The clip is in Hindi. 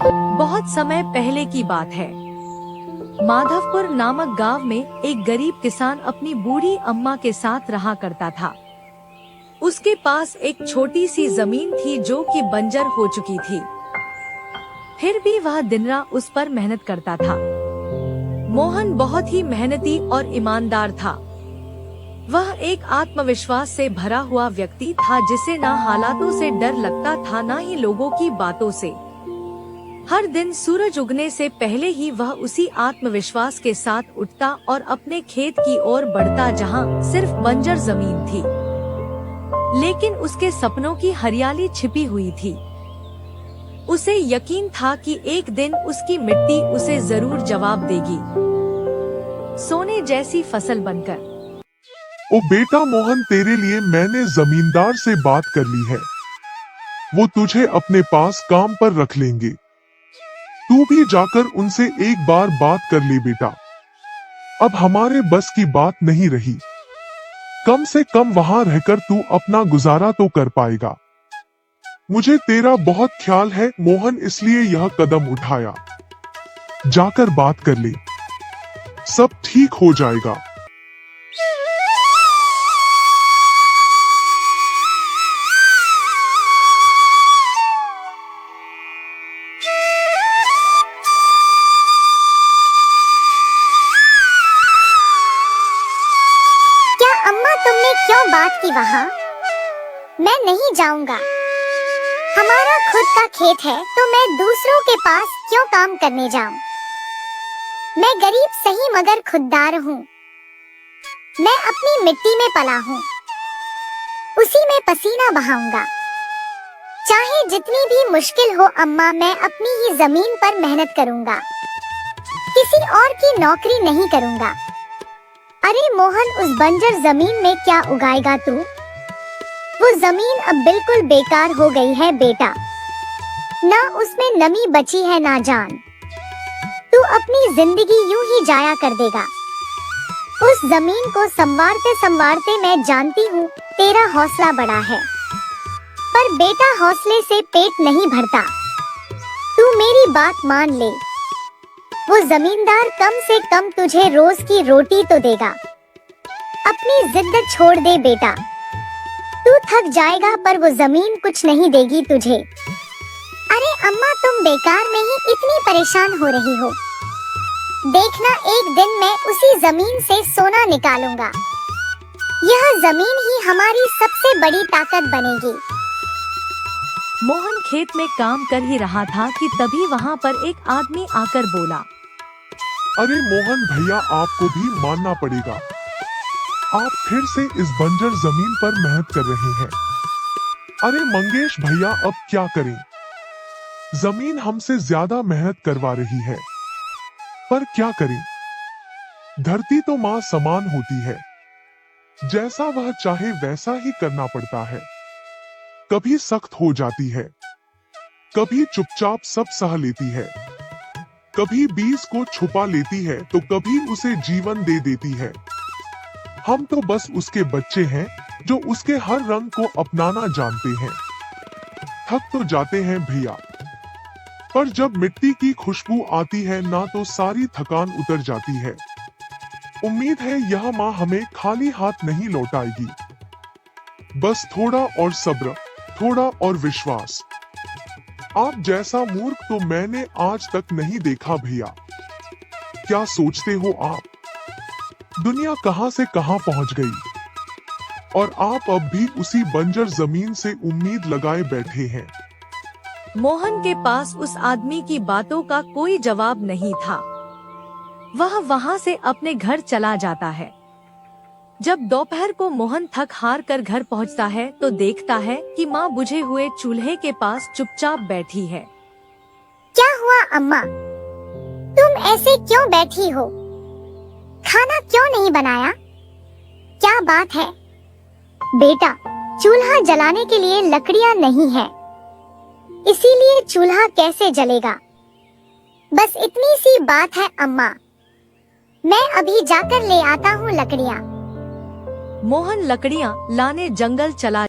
बहुत समय पहले की बात है। माधवपुर नामक गांव में एक गरीब किसान अपनी बूढ़ी अम्मा के साथ रहा करता था। उसके पास एक छोटी सी जमीन थी जो कि बंजर हो चुकी थी। फिर भी वह दिन रात उस पर मेहनत करता था। मोहन बहुत ही मेहनती और ईमानदार था। वह एक आत्मविश्वास से भरा हुआ व्यक्ति था जिसे ना हालातों से डर लगता था ना ही लोगों की बातों से। हर दिन सूरज उगने से पहले ही वह उसी आत्मविश्वास के साथ उठता और अपने खेत की ओर बढ़ता जहां सिर्फ बंजर जमीन थी, लेकिन उसके सपनों की हरियाली छिपी हुई थी। उसे यकीन था कि एक दिन उसकी मिट्टी उसे जरूर जवाब देगी, सोने जैसी फसल बनकर। ओ बेटा मोहन, तेरे लिए मैंने जमींदार से बात कर ली है। वो तुझे अपने पास काम पर रख लेंगे। तू भी जाकर उनसे एक बार बात कर ले बेटा। अब हमारे बस की बात नहीं रही। कम से कम वहां रहकर तू अपना गुजारा तो कर पाएगा। मुझे तेरा बहुत ख्याल है मोहन, इसलिए यह कदम उठाया। जाकर बात कर ले, सब ठीक हो जाएगा। तुमने क्यों बात की वहाँ? मैं नहीं जाऊंगा। हमारा खुद का खेत है तो मैं दूसरों के पास क्यों काम करने जाऊं? मैं गरीब सही मगर खुददार हूँ। मैं अपनी मिट्टी में पला हूँ, उसी में पसीना बहाऊंगा। चाहे जितनी भी मुश्किल हो अम्मा, मैं अपनी ही जमीन पर मेहनत करूंगा। किसी और की नौकरी नहीं करूंगा। अरे मोहन, उस बंजर जमीन में क्या उगाएगा तू? वो जमीन अब बिल्कुल बेकार हो गई है बेटा। ना उसमें नमी बची है ना जान। तू अपनी जिंदगी यूं ही जाया कर देगा। उस जमीन को संवारते संवारते मैं जानती हूँ तेरा हौसला बड़ा है, पर बेटा हौसले से पेट नहीं भरता। तू मेरी बात मान ले। वो जमींदार कम से कम तुझे रोज की रोटी तो देगा। अपनी जिद छोड़ दे बेटा। तू थक जाएगा पर वो जमीन कुछ नहीं देगी तुझे। अरे अम्मा, तुम बेकार में ही इतनी परेशान हो रही हो। देखना, एक दिन मैं उसी जमीन से सोना निकालूंगा। यह जमीन ही हमारी सबसे बड़ी ताकत बनेगी। मोहन खेत में काम कर ही रहा था कि तभी वहाँ पर एक आदमी आकर बोला, अरे मोहन भैया, आपको भी मानना पड़ेगा। आप फिर से इस बंजर जमीन पर मेहनत कर रहे हैं। अरे मंगेश भैया, अब क्या करें? जमीन हमसे ज्यादा मेहनत करवा रही है, पर क्या करें? धरती तो माँ समान होती है। जैसा वह चाहे वैसा ही करना पड़ता है। कभी सख्त हो जाती है, कभी चुपचाप सब सह लेती है, कभी बीज को छुपा लेती है तो कभी उसे जीवन दे देती है। हम तो बस उसके बच्चे हैं जो उसके हर रंग को अपनाना जानते हैं। थक तो जाते हैं भैया, पर जब मिट्टी की खुशबू आती है ना तो सारी थकान उतर जाती है। उम्मीद है यह माँ हमें खाली हाथ नहीं लौटाएगी। बस थोड़ा और सब्र, थोड़ा और विश्वास। आप जैसा मूर्ख तो मैंने आज तक नहीं देखा भैया। क्या सोचते हो आप? दुनिया कहां से कहां पहुंच गई और आप अब भी उसी बंजर जमीन से उम्मीद लगाए बैठे हैं। मोहन के पास उस आदमी की बातों का कोई जवाब नहीं था। वह वहां से अपने घर चला जाता है। जब दोपहर को मोहन थक हार कर घर पहुंचता है तो देखता है कि माँ बुझे हुए चूल्हे के पास चुपचाप बैठी है। क्या हुआ अम्मा? तुम ऐसे क्यों बैठी हो? खाना क्यों नहीं बनाया? क्या बात है? बेटा, चूल्हा जलाने के लिए लकड़ियाँ नहीं है, इसीलिए चूल्हा कैसे जलेगा? बस इतनी सी बात है अम्मा। मैं अभी जाकर ले आता हूँ लकड़ियाँ। मोहन लकड़ियाँ लाने जंगल चला